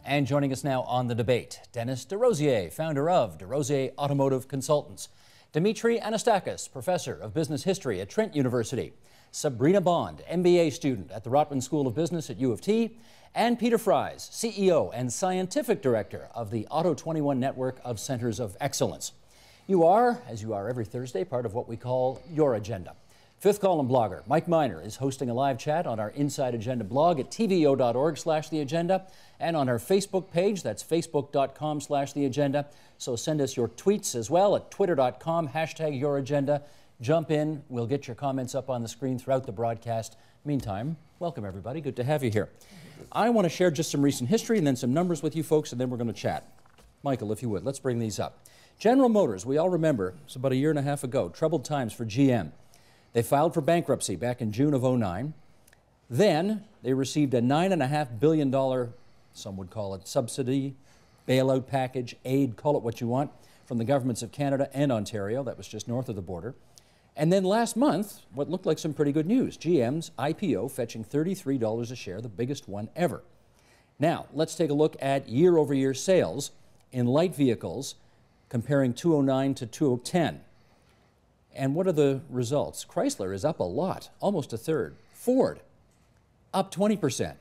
And joining us now on the debate, Dennis DeRosier, founder of DeRosier Automotive Consultants. Dimitri Anastakis, professor of business history at Trent University. Sabrina Bond, MBA student at the Rotman School of Business at U of T. And Peter Fries, CEO and scientific director of the Auto 21 Network of Centers of Excellence. You are, as you are every Thursday, part of what we call Your Agenda. Fifth column blogger Mike Miner is hosting a live chat on our Inside Agenda blog at tvo.org/theagenda and on our Facebook page, that's facebook.com/theagenda. So send us your tweets as well at twitter.com, #YourAgenda. Jump in, we'll get your comments up on the screen throughout the broadcast. Meantime, welcome everybody, good to have you here. I want to share just some recent history and then some numbers with you folks, and then we're going to chat. Michael, if you would, let's bring these up. General Motors, we all remember, it's about a year and a half ago, troubled times for GM. They filed for bankruptcy back in June of '09. Then they received a $9.5 billion, some would call it subsidy, bailout package, aid, call it what you want, from the governments of Canada and Ontario. That was just north of the border. And then last month, what looked like some pretty good news, GM's IPO fetching $33 a share, the biggest one ever. Now, let's take a look at year-over-year sales in light vehicles comparing 2009 to 2010. And what are the results? Chrysler is up a lot, almost a third. Ford, up 20%.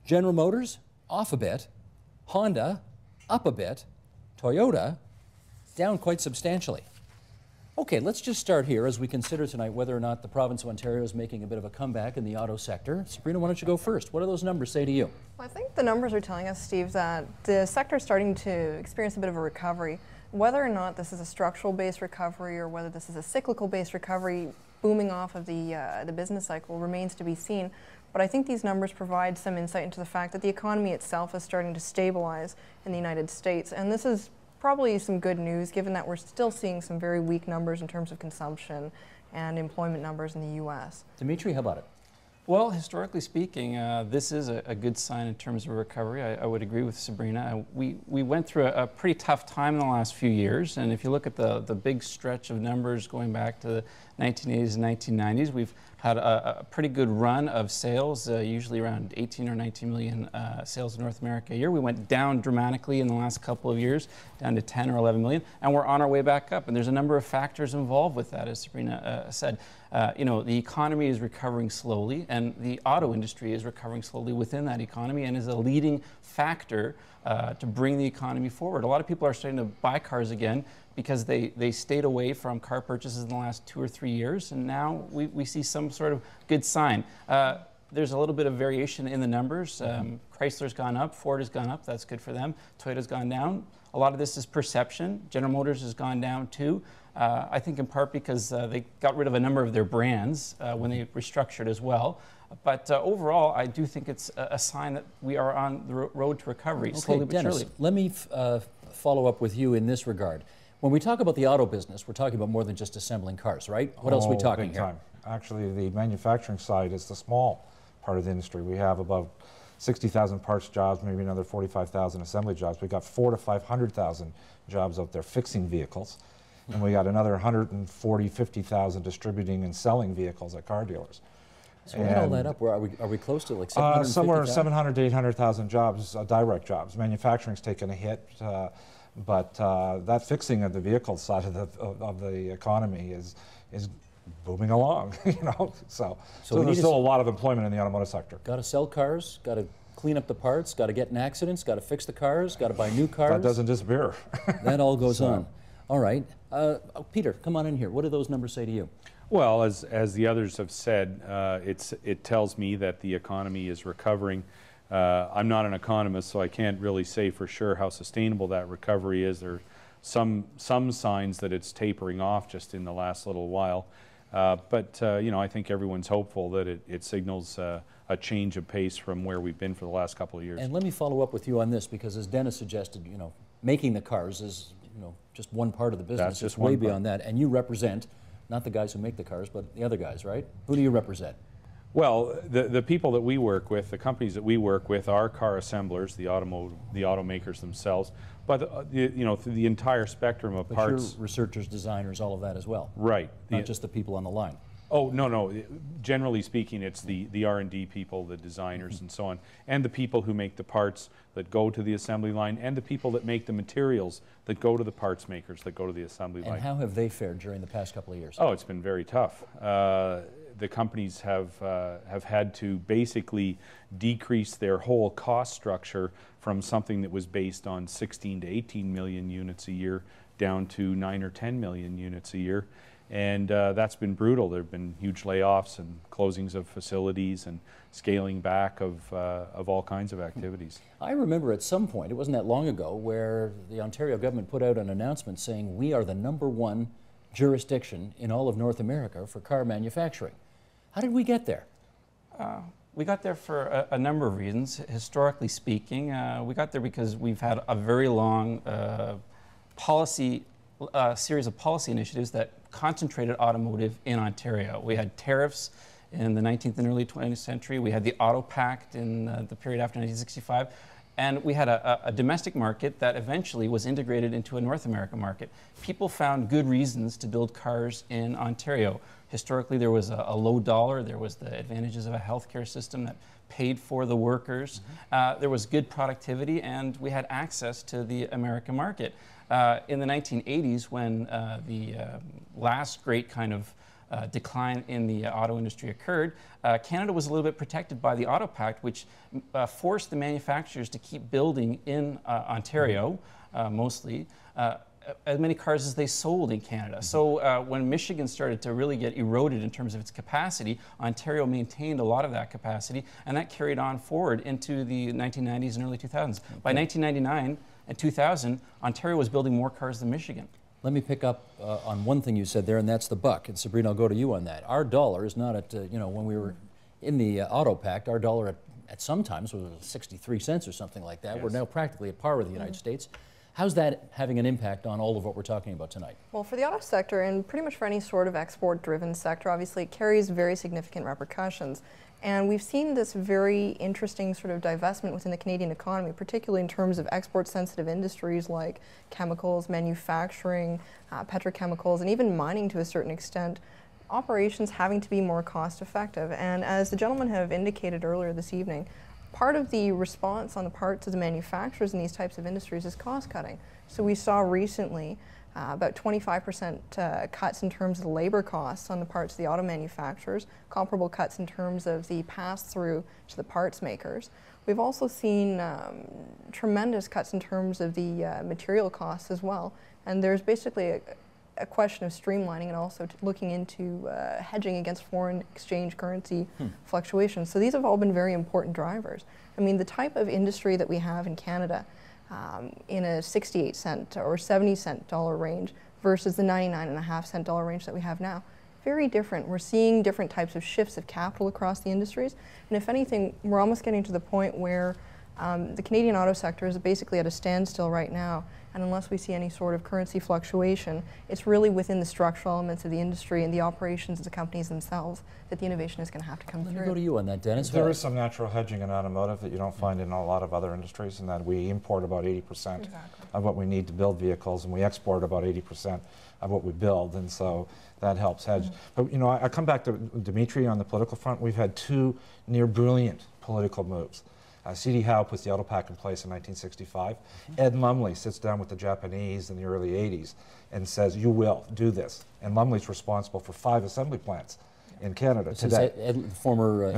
General Motors, off a bit. Honda, up a bit. Toyota, down quite substantially. Okay, let's just start here as we consider tonight whether or not the province of Ontario is making a bit of a comeback in the auto sector. Sabrina, why don't you go first? What do those numbers say to you? Well, I think the numbers are telling us, Steve, that the sector is starting to experience a bit of a recovery. Whether or not this is a structural-based recovery or whether this is a cyclical-based recovery booming off of the business cycle remains to be seen. But I think these numbers provide some insight into the fact that the economy itself is starting to stabilize in the United States. And this is probably some good news, given that we're still seeing some very weak numbers in terms of consumption and employment numbers in the U.S. Dimitri, how about it? Well, historically speaking, this is a good sign in terms of recovery. I would agree with Sabrina. We went through a pretty tough time in the last few years, and if you look at the big stretch of numbers going back to the 1980s and 1990s, we've had a pretty good run of sales, usually around 18 or 19 million sales in North America a year. We went down dramatically in the last couple of years, down to 10 or 11 million, and we're on our way back up. And there's a number of factors involved with that, as Sabrina said. You know, the economy is recovering slowly, and the auto industry is recovering slowly within that economy and is a leading factor to bring the economy forward. A lot of people are starting to buy cars again because they stayed away from car purchases in the last 2 or 3 years, and now we see some sort of good sign. There's a little bit of variation in the numbers. Chrysler's gone up, Ford has gone up, that's good for them. Toyota's gone down. A lot of this is perception. General Motors has gone down too. I think in part because they got rid of a number of their brands when they restructured as well. But overall, I do think it's a sign that we are on the road to recovery, slowly but surely. Let me follow up with you in this regard. When we talk about the auto business, we're talking about more than just assembling cars, right? What else are we talking big here? Time. Actually, the manufacturing side is the small part of the industry. We have about 60,000 parts jobs, maybe another 45,000 assembly jobs. We've got 400,000 to 500,000 jobs out there fixing vehicles. And we got another 140, 50,000 distributing and selling vehicles at car dealers. So add all that up, where are we close to like 750,000? Somewhere 700 to 800,000 jobs, direct jobs. Manufacturing's taken a hit, but that fixing of the vehicle side of the economy is booming along, you know. So there's still a lot of employment in the automotive sector. Got to sell cars, got to clean up the parts, got to get in accidents, got to fix the cars, got to buy new cars. That doesn't disappear. That all goes on. All right. Peter, come on in here. What do those numbers say to you? Well, as the others have said, it tells me that the economy is recovering. I'm not an economist, so I can't really say for sure how sustainable that recovery is. There are some signs that it's tapering off just in the last little while. But you know, I think everyone's hopeful that it signals a change of pace from where we've been for the last couple of years. And let me follow up with you on this, because as Dennis suggested, you know, making the cars is, you know, just one part of the business. That's just it's way one part. beyond that. And you represent not the guys who make the cars, but the other guys, right? Who do you represent? Well, the people that we work with, the companies that we work with, are car assemblers, the automakers themselves, but you know, through the entire spectrum of parts. You're researchers, designers, all of that as well. Right. Not just the people on the line. Oh, no, no. Generally speaking, it's the R&D people, the designers and so on, and the people who make the parts that go to the assembly line, and the people that make the materials that go to the parts makers that go to the assembly line. And how have they fared during the past couple of years? Oh, it's been very tough. The companies have had to basically decrease their whole cost structure from something that was based on 16 to 18 million units a year down to 9 or 10 million units a year. And that's been brutal. There have been huge layoffs and closings of facilities and scaling back of all kinds of activities. I remember at some point, it wasn't that long ago, where the Ontario government put out an announcement saying we are the #1 jurisdiction in all of North America for car manufacturing. How did we get there? We got there for a number of reasons. Historically speaking, we got there because we've had a very long series of policy initiatives that concentrated automotive in Ontario. We had tariffs in the 19th and early 20th century. We had the Auto Pact in the period after 1965. And we had a domestic market that eventually was integrated into a North American market. People found good reasons to build cars in Ontario. Historically, there was a low dollar. There was the advantages of a healthcare system that paid for the workers. There was good productivity, and we had access to the American market. In the 1980s, when the last great kind of decline in the auto industry occurred, Canada was a little bit protected by the Auto Pact, which forced the manufacturers to keep building in Ontario, mostly, as many cars as they sold in Canada. So when Michigan started to really get eroded in terms of its capacity, Ontario maintained a lot of that capacity, and that carried on forward into the 1990s and early 2000s. Okay. By 1999 and 2000, Ontario was building more cars than Michigan. Let me pick up on one thing you said there, and that's the buck. And Sabrina, I'll go to you on that. Our dollar is not at, you know, when we were in the Auto Pact, our dollar at some times was 63 cents or something like that. Yes. We're now practically at par with the United States. How's that having an impact on all of what we're talking about tonight? Well, for the auto sector, and pretty much for any sort of export-driven sector, obviously it carries very significant repercussions. And we've seen this very interesting sort of divestment within the Canadian economy, particularly in terms of export-sensitive industries like chemicals, manufacturing, petrochemicals, and even mining to a certain extent, operations having to be more cost-effective. And as the gentlemen have indicated earlier this evening, part of the response on the parts of the manufacturers in these types of industries is cost-cutting. So we saw recently about 25% cuts in terms of the labor costs on the parts of the auto manufacturers, comparable cuts in terms of the pass-through to the parts makers. We've also seen tremendous cuts in terms of the material costs as well. And there's basically a question of streamlining and also looking into hedging against foreign exchange currency fluctuations. So these have all been very important drivers. I mean, the type of industry that we have in Canada in a 68 cent or 70 cent dollar range versus the 99.5 cent dollar range that we have now, very different. We're seeing different types of shifts of capital across the industries. And if anything, we're almost getting to the point where the Canadian auto sector is basically at a standstill right now. And unless we see any sort of currency fluctuation, it's really within the structural elements of the industry and the operations of the companies themselves that the innovation is going to have to come through. Let me go to you on that, Dennis. There is some natural hedging in automotive that you don't find in a lot of other industries, in that we import about 80% of what we need to build vehicles, and we export about 80% of what we build, and so that helps hedge. But you know, I come back to Dimitri on the political front. We've had two near brilliant political moves. C.D. Howe puts the Auto Pact in place in 1965. Ed Lumley sits down with the Japanese in the early 80s and says, you will do this. And Lumley's responsible for 5 assembly plants in Canada today. Former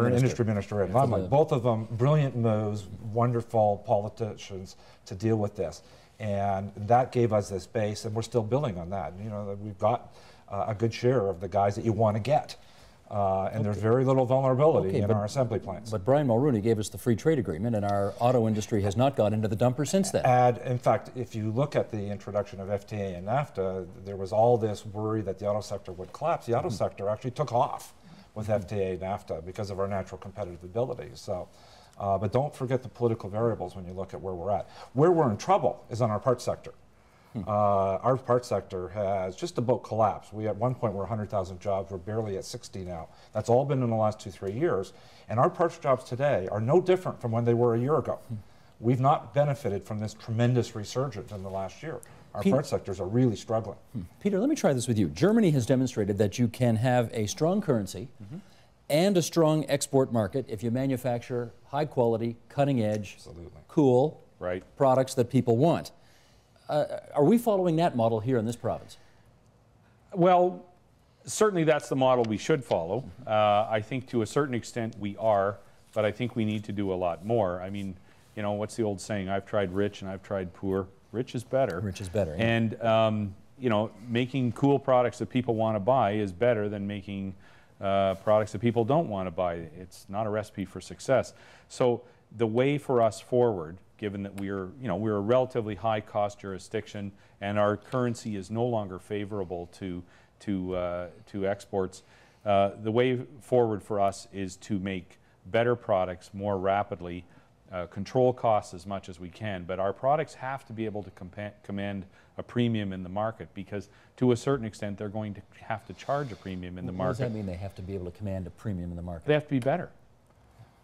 industry minister Ed Lumley. Both of them brilliant moves, wonderful politicians to deal with this. And that gave us this base, and we're still building on that. You know, we've got a good share of the guys that you want to get. And there's very little vulnerability in our assembly plants. But Brian Mulrooney gave us the free trade agreement, and our auto industry has not got into the dumper since then. And in fact, if you look at the introduction of FTA and NAFTA, there was all this worry that the auto sector would collapse. The auto sector actually took off with FTA and NAFTA because of our natural competitive ability. So, but don't forget the political variables when you look at where we're at. Where we're in trouble is on our parts sector. Our parts sector has just about collapsed. We at one point were 100,000 jobs. We're barely at 60 now. That's all been in the last 2-3 years. And our parts jobs today are no different from when they were a year ago. We've not benefited from this tremendous resurgence in the last year. Our parts sectors are really struggling. Peter, let me try this with you. Germany has demonstrated that you can have a strong currency and a strong export market if you manufacture high quality, cutting edge, cool products that people want. Are we following that model here in this province? Well, certainly that's the model we should follow. I think to a certain extent we are, but I think we need to do a lot more. I mean, you know, what's the old saying? I've tried rich and I've tried poor. Rich is better. Rich is better. Yeah. And, you know, making cool products that people want to buy is better than making products that people don't want to buy. It's not a recipe for success. So the way for us forward, given that we're a relatively high cost jurisdiction and our currency is no longer favorable to exports, the way forward for us is to make better products more rapidly, control costs as much as we can, but our products have to be able to command a premium in the market, because to a certain extent they're going to have to charge a premium in the market. What does that mean, they have to be able to command a premium in the market? They have to be better.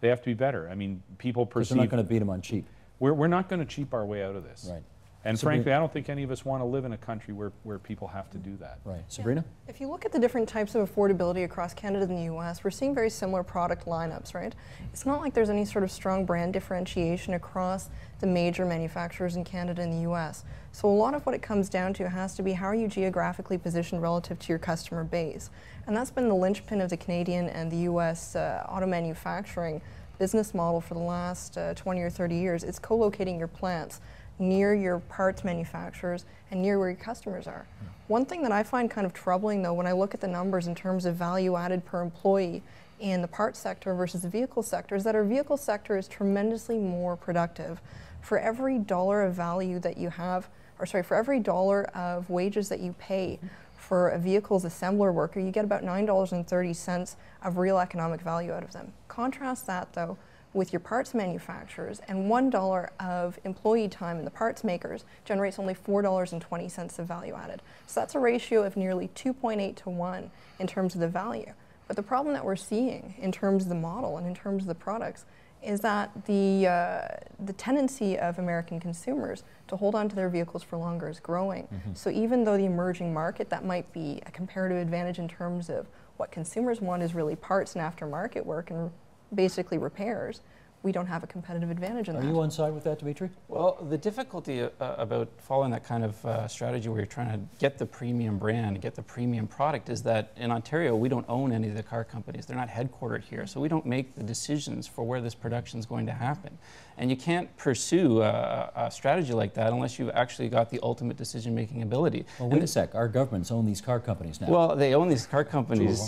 They have to be better. I mean, people perceive... They're not going to beat them on cheap. We're not going to cheap our way out of this. Right. And frankly, I don't think any of us want to live in a country where people have to do that. Right. Sabrina? Yeah. If you look at the different types of affordability across Canada and the US, we're seeing very similar product lineups, right? It's not like there's any sort of strong brand differentiation across the major manufacturers in Canada and the US. So a lot of what it comes down to has to be how are you geographically positioned relative to your customer base. And that's been the linchpin of the Canadian and the US auto manufacturing business model for the last 20 or 30 years. It's co-locating your plants near your parts manufacturers and near where your customers are. One thing that I find kind of troubling though, when I look at the numbers in terms of value added per employee in the parts sector versus the vehicle sector, is that our vehicle sector is tremendously more productive. For every dollar of value that you have, or sorry, for every dollar of wages that you pay for a vehicle's assembler worker, you get about $9.30 of real economic value out of them. Contrast that though with your parts manufacturers, and $1 of employee time in the parts makers generates only $4.20 of value added. So that's a ratio of nearly 2.8 to 1 in terms of the value. But the problem that we're seeing in terms of the model and in terms of the products is that the tendency of American consumers to hold on to their vehicles for longer is growing. So even though the emerging market, that might be a comparative advantage in terms of what consumers want is really parts and aftermarket work and basically repairs, we don't have a competitive advantage in that. Are you on side with that, Dimitri? Well, the difficulty about following that kind of strategy where you're trying to get the premium brand, get the premium product, is that in Ontario, we don't own any of the car companies. They're not headquartered here, so we don't make the decisions for where this production is going to happen. And you can't pursue a strategy like that unless you've actually got the ultimate decision-making ability. Well, wait a sec. Our governments own these car companies now. Well, they own these car companies.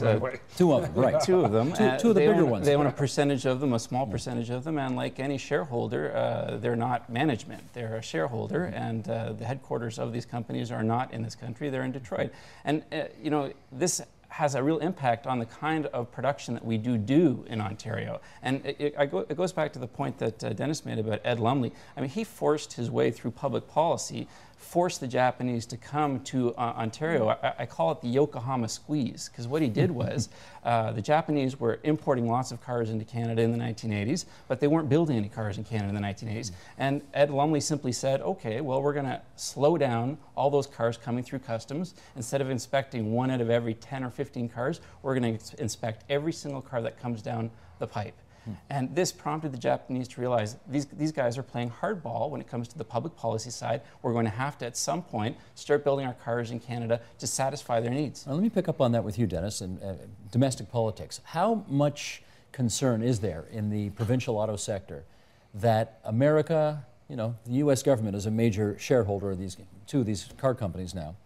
Two of them, right. Two of them. Two of the bigger ones. They own a percentage of them, a small percentage of them, and like any shareholder, they're not management. They're a shareholder, and the headquarters of these companies are not in this country. They're in Detroit. And, you know, this has a real impact on the kind of production that we do in Ontario. And it goes back to the point that Dennis made about Ed Lumley. I mean, he forced his way through public policy, forced the Japanese to come to Ontario. I call it the Yokohama squeeze, because what he did was the Japanese were importing lots of cars into Canada in the 1980s, but they weren't building any cars in Canada in the 1980s. And Ed Lumley simply said, okay, well, we're going to slow down all those cars coming through customs. Instead of inspecting 1 out of every 10 or 15 cars, we're going to inspect every single car that comes down the pipe. And this prompted the Japanese to realize these guys are playing hardball when it comes to the public policy side. We're going to have to, at some point, start building our cars in Canada to satisfy their needs. Now, let me pick up on that with you, Dennis, and domestic politics. How much concern is there in the provincial auto sector that America, you know, the U.S. government is a major shareholder of two of these car companies now,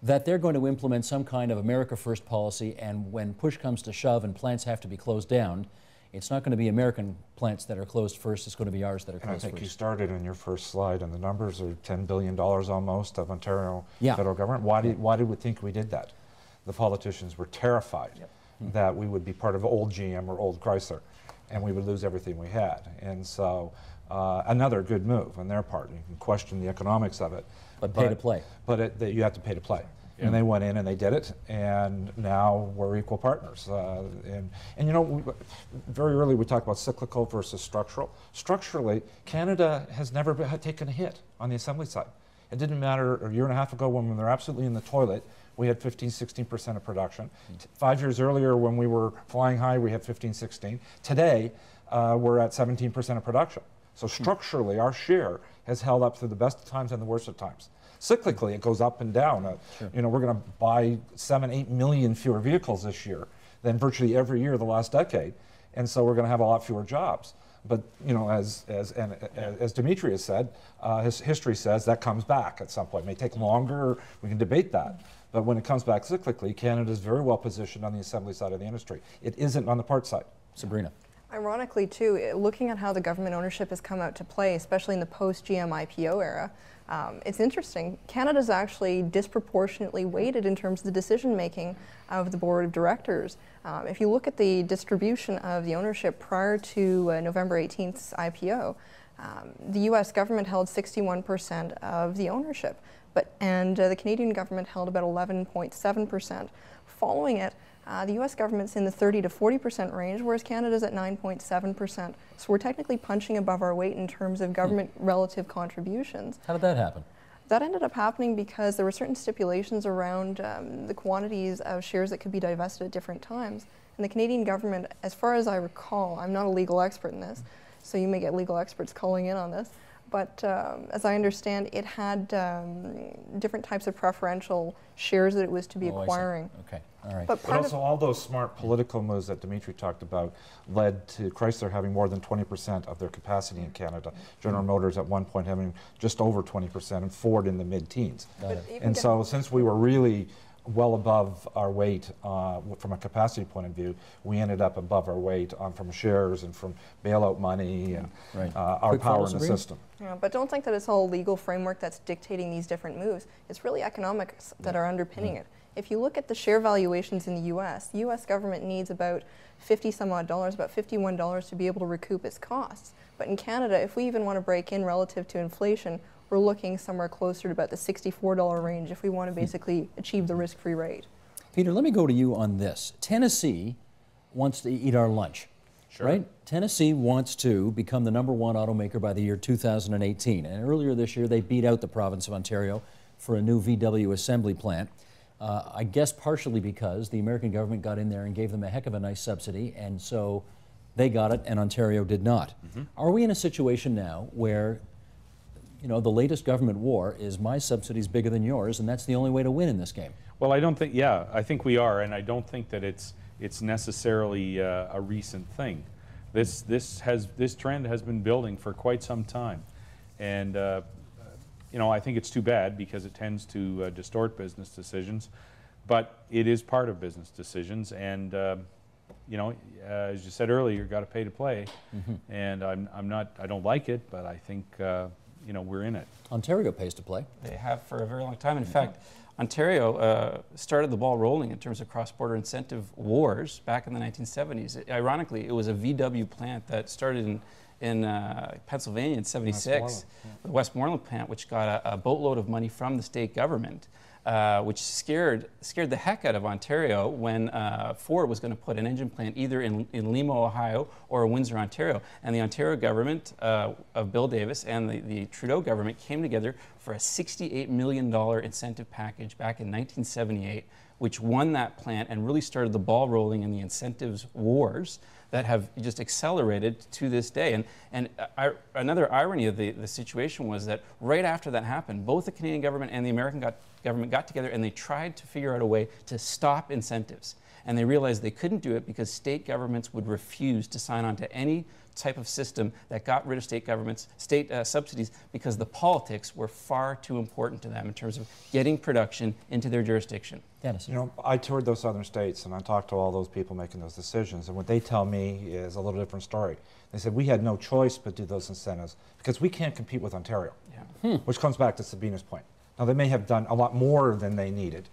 that they're going to implement some kind of America First policy, and when push comes to shove and plants have to be closed down, it's not going to be American plants that are closed first, it's going to be ours that are closed first. I think you started in your first slide, and the numbers are $10 billion almost of Ontario federal government. Why did we think we did that? The politicians were terrified that we would be part of old GM or old Chrysler, and we would lose everything we had. And so another good move on their part. You can question the economics of it. But pay to play. But you have to pay to play. And they went in and they did it, and now we're equal partners. And you know, very early we talked about cyclical versus structural. Structurally, Canada has never taken a hit on the assembly side. It didn't matter a year and a half ago when we were absolutely in the toilet, we had 15, 16% of production. 5 years earlier when we were flying high, we had 15, 16. Today, we're at 17% of production. So structurally, our share has held up through the best of times and the worst of times. Cyclically, it goes up and down. You know, we're going to buy 7, 8 million fewer vehicles this year than virtually every year the last decade, and so we're going to have a lot fewer jobs. But you know, as Dimitri has said, his history says that comes back at some point. It may take longer. We can debate that. But when it comes back cyclically, Canada is very well positioned on the assembly side of the industry. It isn't on the parts side. Sabrina. Ironically, too, looking at how the government ownership has come out to play, especially in the post-GM IPO era, it's interesting. Canada's actually disproportionately weighted in terms of the decision-making of the board of directors. If you look at the distribution of the ownership prior to November 18th's IPO, the U.S. government held 61% of the ownership, and the Canadian government held about 11.7%. Following it, the U.S. government's in the 30 to 40% range, whereas Canada's at 9.7%. So we're technically punching above our weight in terms of government relative contributions. How did that happen? That ended up happening because there were certain stipulations around the quantities of shares that could be divested at different times. And the Canadian government, as far as I recall, I'm not a legal expert in this, so you may get legal experts calling in on this, but as I understand, it had different types of preferential shares that it was to be acquiring. Okay, all right. But also all those smart political moves that Dimitri talked about led to Chrysler having more than 20% of their capacity in Canada. General Motors at one point having just over 20% and Ford in the mid-teens. And so since we were really well above our weight from a capacity point of view, we ended up above our weight from shares and from bailout money and our power in the system. Yeah, but don't think that it's all legal framework that's dictating these different moves. It's really economics that are underpinning it. If you look at the share valuations in the U.S. government needs about $50 some odd, about $51 to be able to recoup its costs. But in Canada, if we even want to break in relative to inflation, we're looking somewhere closer to about the $64 range if we want to basically achieve the risk-free rate. Peter, let me go to you on this. Tennessee wants to eat our lunch, right? Tennessee wants to become the #1 automaker by the year 2018. And earlier this year, they beat out the province of Ontario for a new VW assembly plant. I guess partially because the American government got in there and gave them a heck of a nice subsidy, and so they got it and Ontario did not. Are we in a situation now where, you know, the latest government war is my subsidy's bigger than yours, and that's the only way to win in this game? Well, I don't think, yeah, I think we are, and I don't think that it's necessarily a recent thing. This trend has been building for quite some time, and you know, I think it's too bad because it tends to distort business decisions, but it is part of business decisions, and you know, as you said earlier, you've got to pay to play, and I don't like it, but I think you know, we're in it. Ontario pays to play. They have for a very long time. In fact, Ontario started the ball rolling in terms of cross-border incentive wars back in the 1970s. Ironically, it was a VW plant that started in Pennsylvania in '76, the Westmoreland plant, which got a boatload of money from the state government, which scared the heck out of Ontario when Ford was going to put an engine plant either in Lima, Ohio, or Windsor, Ontario. And the Ontario government of Bill Davis and the Trudeau government came together for a $68 million incentive package back in 1978, which won that plant and really started the ball rolling in the incentives wars that have just accelerated to this day. And another irony of the situation was that right after that happened, both the Canadian government and the American government got together and they tried to figure out a way to stop incentives. And they realized they couldn't do it because state governments would refuse to sign on to any type of system that got rid of state governments, subsidies, because the politics were far too important to them in terms of getting production into their jurisdiction. Dennis. You know, I toured those southern states and I talked to all those people making those decisions, and what they tell me is a little different story. They said we had no choice but do those incentives because we can't compete with Ontario, which comes back to Sabina's point. Now, they may have done a lot more than they needed,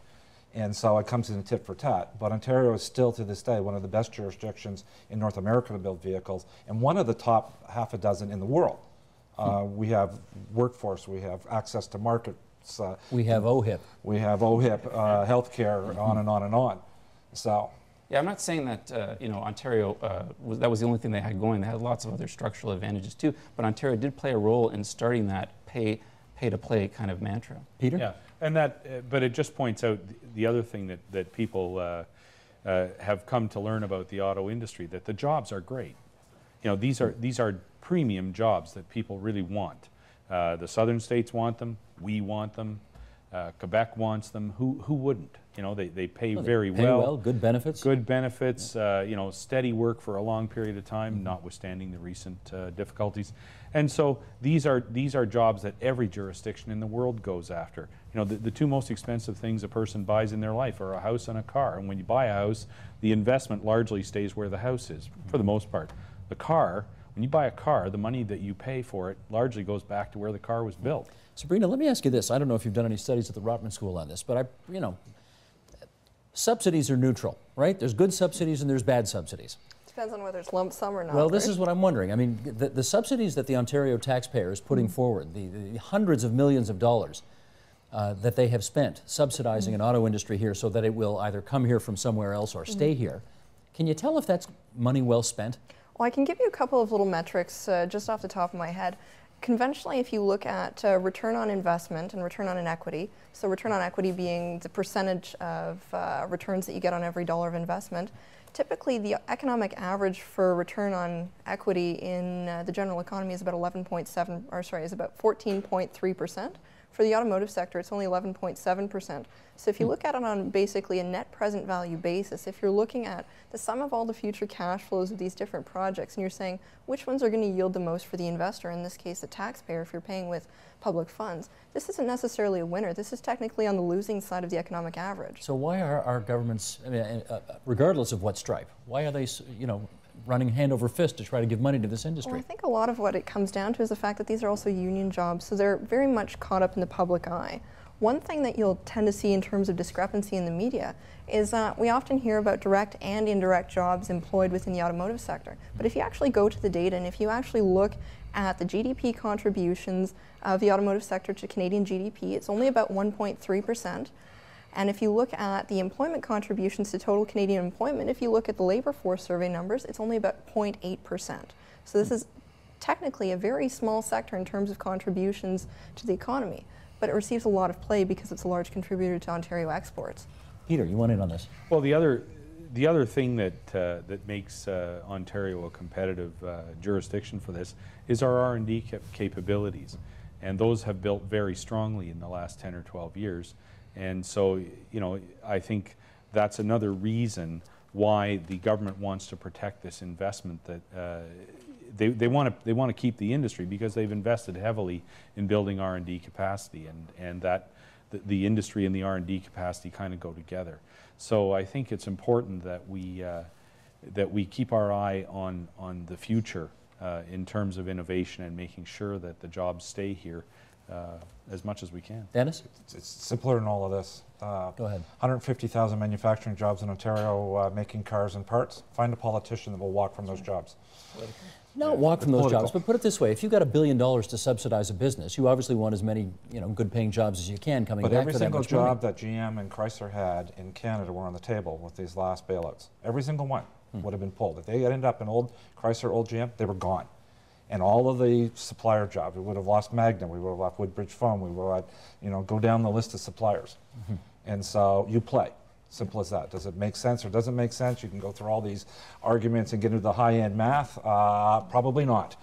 and so it comes in a tit for tat. But Ontario is still, to this day, one of the best jurisdictions in North America to build vehicles, and one of the top half a dozen in the world. We have workforce, we have access to markets. We have OHIP. We have OHIP, healthcare, on and on and on. So. Yeah, I'm not saying that you know, Ontario that was the only thing they had going. They had lots of other structural advantages too. But Ontario did play a role in starting that pay pay-to-play kind of mantra. Peter? Yeah, and but it just points out the other thing that people have come to learn about the auto industry, that the jobs are great. You know, these are premium jobs that people really want. The southern states want them, we want them, Quebec wants them. Who wouldn't? You know, they pay very well. Good benefits. Good benefits, you know, steady work for a long period of time, notwithstanding the recent difficulties. And so these are jobs that every jurisdiction in the world goes after. You know, the two most expensive things a person buys in their life are a house and a car. And when you buy a house, the investment largely stays where the house is, for the most part. The car, when you buy a car, the money that you pay for it largely goes back to where the car was built. Sabrina, let me ask you this. I don't know if you've done any studies at the Rotman School on this, but you know, subsidies are neutral, right? There's good subsidies and there's bad subsidies. Depends on whether it's lump sum or not. Well, this is what I'm wondering. I mean, the subsidies that the Ontario taxpayer is putting forward, the hundreds of millions of dollars that they have spent subsidizing an auto industry here so that it will either come here from somewhere else or stay here, can you tell if that's money well spent? Well, I can give you a couple of little metrics just off the top of my head. Conventionally, if you look at return on investment and return on an equity, so return on equity being the percentage of returns that you get on every dollar of investment, typically the economic average for return on equity in the general economy is about 14.3%. For the automotive sector, it's only 11.7%. So if you look at it on basically a net present value basis, if you're looking at the sum of all the future cash flows of these different projects and you're saying which ones are going to yield the most for the investor, in this case the taxpayer if you're paying with public funds, this isn't necessarily a winner. This is technically on the losing side of the economic average. So why are our governments, I mean, regardless of what stripe, why are they, you know, running hand over fist to try to give money to this industry? Well, I think a lot of what it comes down to is the fact that these are also union jobs, so they're very much caught up in the public eye. One thing that you'll tend to see in terms of discrepancy in the media is that we often hear about direct and indirect jobs employed within the automotive sector. But if you actually go to the data and if you actually look at the GDP contributions of the automotive sector to Canadian GDP, it's only about 1.3%. And if you look at the employment contributions to total Canadian employment, if you look at the Labour Force survey numbers, it's only about 0.8%. So this is technically a very small sector in terms of contributions to the economy, but it receives a lot of play because it's a large contributor to Ontario exports. Peter, you want in on this? Well, the other thing that makes Ontario a competitive jurisdiction for this is our R&D capabilities, and those have built very strongly in the last 10 or 12 years. And so, you know, I think that's another reason why the government wants to protect this investment. That they want to keep the industry because they've invested heavily in building R&D capacity, and that the industry and the R&D capacity kind of go together. So I think it's important that we keep our eye on the future in terms of innovation and making sure that the jobs stay here as much as we can. Dennis? It's simpler than all of this. Go ahead. 150,000 manufacturing jobs in Ontario making cars and parts. Find a politician that will walk from those jobs. Not walk from those Political. jobs, but put it this way: if you've got $1 billion to subsidize a business, you obviously want as many, you know, good-paying jobs as you can coming But back every for that single much money. job that GM and Chrysler had in Canada were on the table with these last bailouts. Every single one would have been pulled. If they had ended up in old Chrysler, old GM, they were gone. And all of the supplier jobs, we would have lost Magna, we would have lost Woodbridge Foam, we would have, you know, go down the list of suppliers. And so you play. Simple as that. Does it make sense or doesn't make sense? You can go through all these arguments and get into the high-end math. Probably not.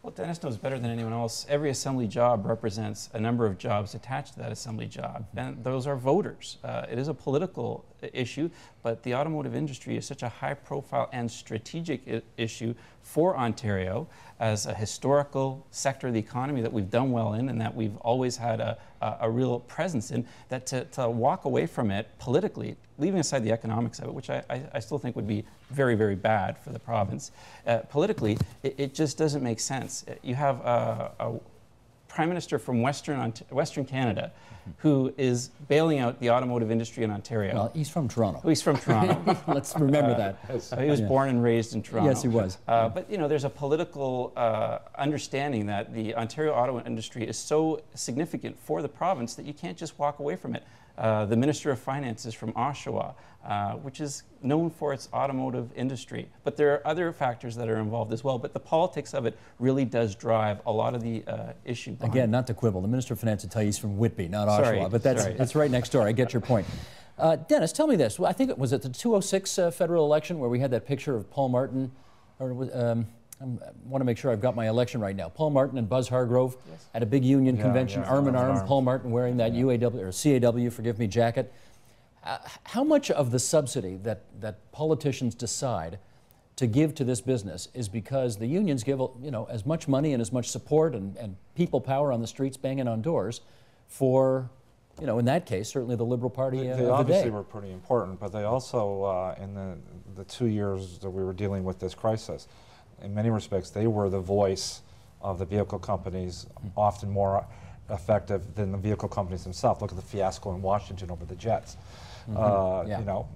Well, Dennis knows better than anyone else. Every assembly job represents a number of jobs attached to that assembly job, and those are voters. It is a political issue, but the automotive industry is such a high-profile and strategic issue for Ontario as a historical sector of the economy that we've done well in and that we've always had a real presence in, that to walk away from it politically, leaving aside the economics of it, which I still think would be very, very bad for the province, politically, it just doesn't make sense. You have a Prime Minister from Western Canada who is bailing out the automotive industry in Ontario. Well, he's from Toronto. He's from Toronto. Let's remember that. He was born and raised in Toronto. Yes, he was. But you know, there's a political understanding that the Ontario auto industry is so significant for the province that you can't just walk away from it. The Minister of Finance is from Oshawa, which is known for its automotive industry. But there are other factors that are involved as well. But the politics of it really does drive a lot of the issue. fine. Again, not to quibble. The Minister of Finance would tell you he's from Whitby, not Sorry, Oshawa, but that's right next door. I get your point. Dennis, tell me this. Well, I think it was at the 206 federal election where we had that picture of Paul Martin, or I want to make sure I've got my election right now. Paul Martin and Buzz Hargrove at a big union convention, arm in arm. Paul Martin wearing that UAW or CAW, forgive me, jacket. How much of the subsidy that politicians decide to give to this business is because the unions give as much money and as much support and people power on the streets banging on doors for, in that case, certainly the Liberal Party of the day. They obviously were pretty important, but they also, in the 2 years that we were dealing with this crisis, in many respects, they were the voice of the vehicle companies, often more effective than the vehicle companies themselves. Look at the fiasco in Washington over the jets.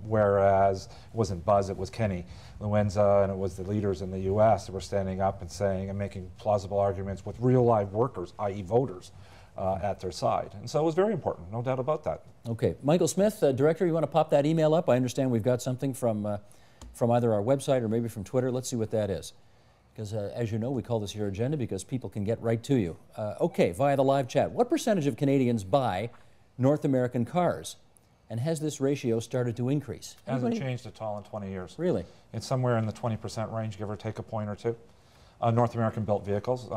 Whereas it wasn't Buzz, it was Kenny Luenza, and it was the leaders in the U.S. that were standing up and saying and making plausible arguments with real live workers, i.e. voters, at their side. And so it was very important, no doubt about that. Okay. Michael Smith, Director, you want to pop that email up? I understand we've got something from either our website or maybe from Twitter. Let's see what that is. Because as you know, we call this your agenda because people can get right to you. Okay, via the live chat. What percentage of Canadians buy North American cars? And has this ratio started to increase? It hasn't changed at all in 20 years. Really? It's somewhere in the 20% range, give or take a point or two. North American built vehicles.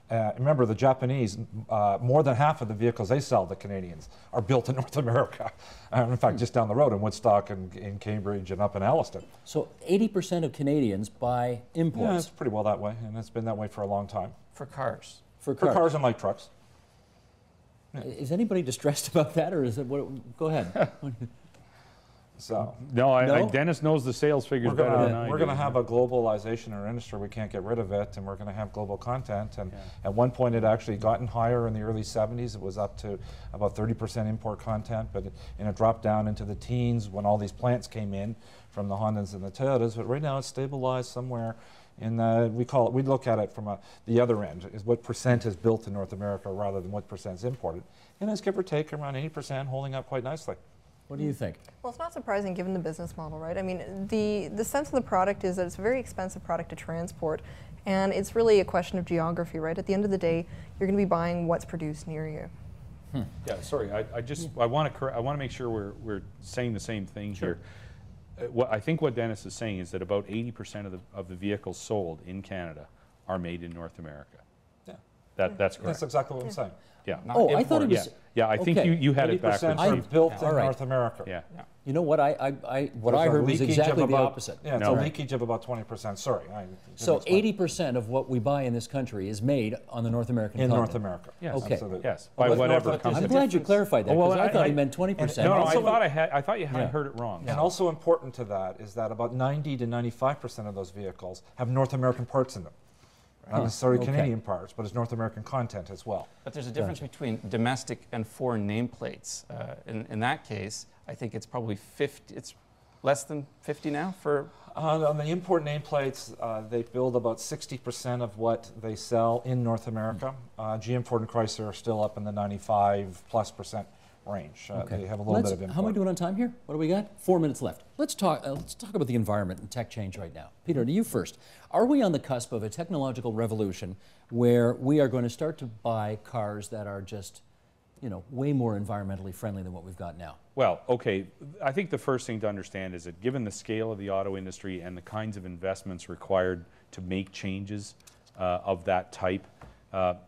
Remember, the Japanese, more than half of the vehicles they sell to Canadians are built in North America. In fact, just down the road in Woodstock and in Cambridge and up in Alliston. So 80% of Canadians buy imports? Yeah, it's pretty well that way, and it's been that way for a long time. For cars. For cars. For cars and light trucks. Is anybody distressed about that, or is it? Go ahead. So no, Dennis knows the sales figures better than I do. We're going to have a globalization in our industry. We can't get rid of it, and we're going to have global content. And at one point, it actually gotten higher in the early 70s. It was up to about 30% import content, but it dropped down into the teens when all these plants came in from the Hondas and the Toyotas. But right now, it's stabilized somewhere. And we look at it from the other end, is what percent is built in North America rather than what percent is imported. And it's give or take around 80%, holding up quite nicely. What do you think? Well, it's not surprising given the business model, right? I mean, the sense of the product is that it's a very expensive product to transport, and it's really a question of geography, right? At the end of the day, you're going to be buying what's produced near you. Yeah, sorry, I want to make sure we're saying the same thing here. I think what Dennis is saying is that about 80% of the vehicles sold in Canada are made in North America. Yeah. That's correct. That's exactly what I'm saying. Yeah. Oh, I thought it was. Yeah, I think you had it backwards. 80% are built in North America. Yeah. You know what I heard was exactly the opposite. Yeah, it's a leakage of about 20%. Sorry. So 80% of what we buy in this country is made on the North American continent. North America. Yes. Okay. Absolutely. Yes. By whatever company. I'm glad you clarified that because I thought he meant 20%. No, I thought you had heard it wrong. And also important to that is that about 90 to 95% of those vehicles have North American parts in them. Not necessarily Canadian parts, but it's North American content as well. But there's a difference between domestic and foreign nameplates. In that case, I think it's probably 50. It's less than 50 now for. On the import nameplates, they build about 60% of what they sell in North America. GM, Ford, and Chrysler are still up in the 95+% range. They have a little bit of import. How am I doing on time here? What do we got? 4 minutes left. Let's talk about the environment and tech change right now. Peter, to you first. Are we on the cusp of a technological revolution where we are going to start to buy cars that are just, way more environmentally friendly than what we've got now? Well, okay. I think the first thing to understand is that given the scale of the auto industry and the kinds of investments required to make changes of that type,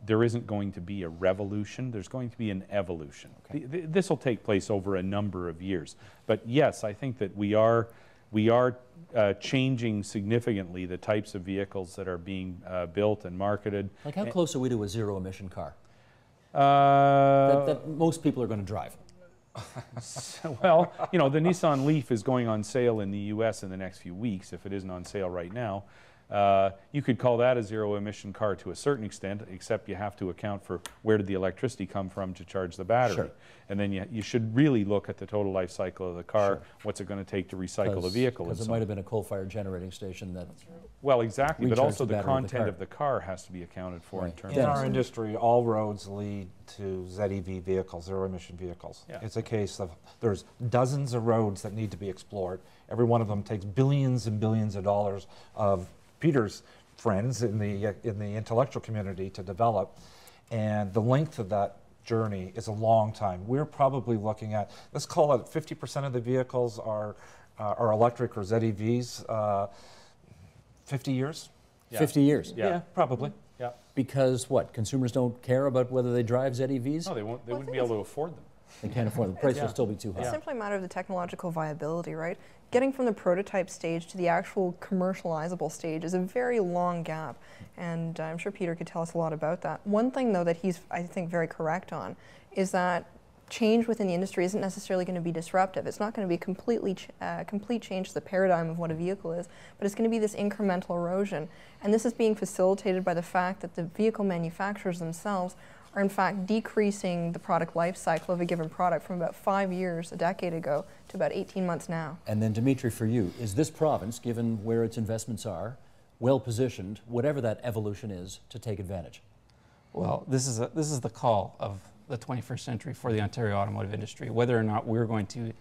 there isn't going to be a revolution. There's going to be an evolution. Okay. This will take place over a number of years. But yes, I think that we are changing significantly the types of vehicles that are being built and marketed. Like how close are we to a zero-emission car that most people are going to drive? Well, the Nissan Leaf is going on sale in the U.S. in the next few weeks, if it isn't on sale right now. You could call that a zero-emission car to a certain extent, except you have to account for where did the electricity come from to charge the battery. Sure. And then you should really look at the total life cycle of the car, what's it going to take to recycle the vehicle. Because it might have been a coal-fired generating station that... Well, exactly, but also the battery content of the car has to be accounted for in terms In of... our industry, all roads lead to ZEV vehicles, zero-emission vehicles. Yeah. It's a case of there's dozens of roads that need to be explored. Every one of them takes billions and billions of dollars of Peter's friends in the intellectual community to develop. And the length of that journey is a long time. We're probably looking at, let's call it 50% of the vehicles are electric or ZEVs, 50 years? Yeah. 50 years. Yeah. Probably. Yeah. Because what? Consumers don't care about whether they drive ZEVs? No, they won't. They wouldn't be able to afford them. They can't afford them. The price Yeah. will still be too high. It's simply a matter of the technological viability, right? Getting from the prototype stage to the actual commercializable stage is a very long gap, and I'm sure Peter could tell us a lot about that. One thing, though, that he's, I think, very correct on is that change within the industry isn't necessarily going to be disruptive. It's not going to be complete change to the paradigm of what a vehicle is, but it's going to be this incremental erosion. And this is being facilitated by the fact that the vehicle manufacturers themselves are in fact decreasing the product life cycle of a given product from about 5 years, a decade ago, to about 18 months now. And then, Dimitri, for you, is this province, given where its investments are, well positioned, whatever that evolution is, to take advantage? Well, this is the call of the 21st century for the Ontario automotive industry, whether or not we're going to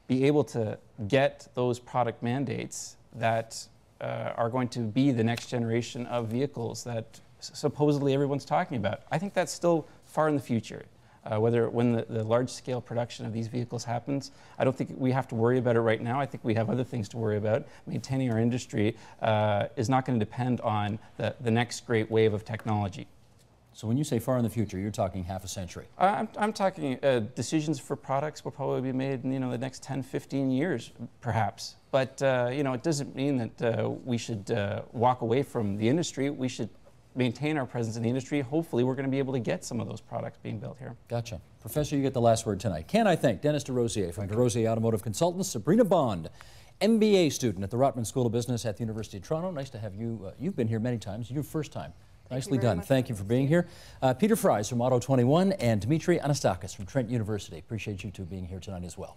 be able to get those product mandates that are going to be the next generation of vehicles that supposedly everyone's talking about. I think that's still far in the future. When the large-scale production of these vehicles happens, I don't think we have to worry about it right now. I think we have other things to worry about. Maintaining our industry is not going to depend on the next great wave of technology. So when you say far in the future, you're talking half a century. I'm talking decisions for products will probably be made in the next 10, 15 years, perhaps. But it doesn't mean that we should walk away from the industry. We should maintain our presence in the industry. Hopefully, we're going to be able to get some of those products being built here. Gotcha. Professor, you get the last word tonight. Can I thank Dennis DeRosier from DeRosier Automotive Consultants, Sabrina Bond, MBA student at the Rotman School of Business at the University of Toronto. Nice to have you. You've been here many times. Your first time. Nicely done. Thank you for being here. Peter Fries from Auto 21 and Dimitri Anastakis from Trent University. Appreciate you two being here tonight as well.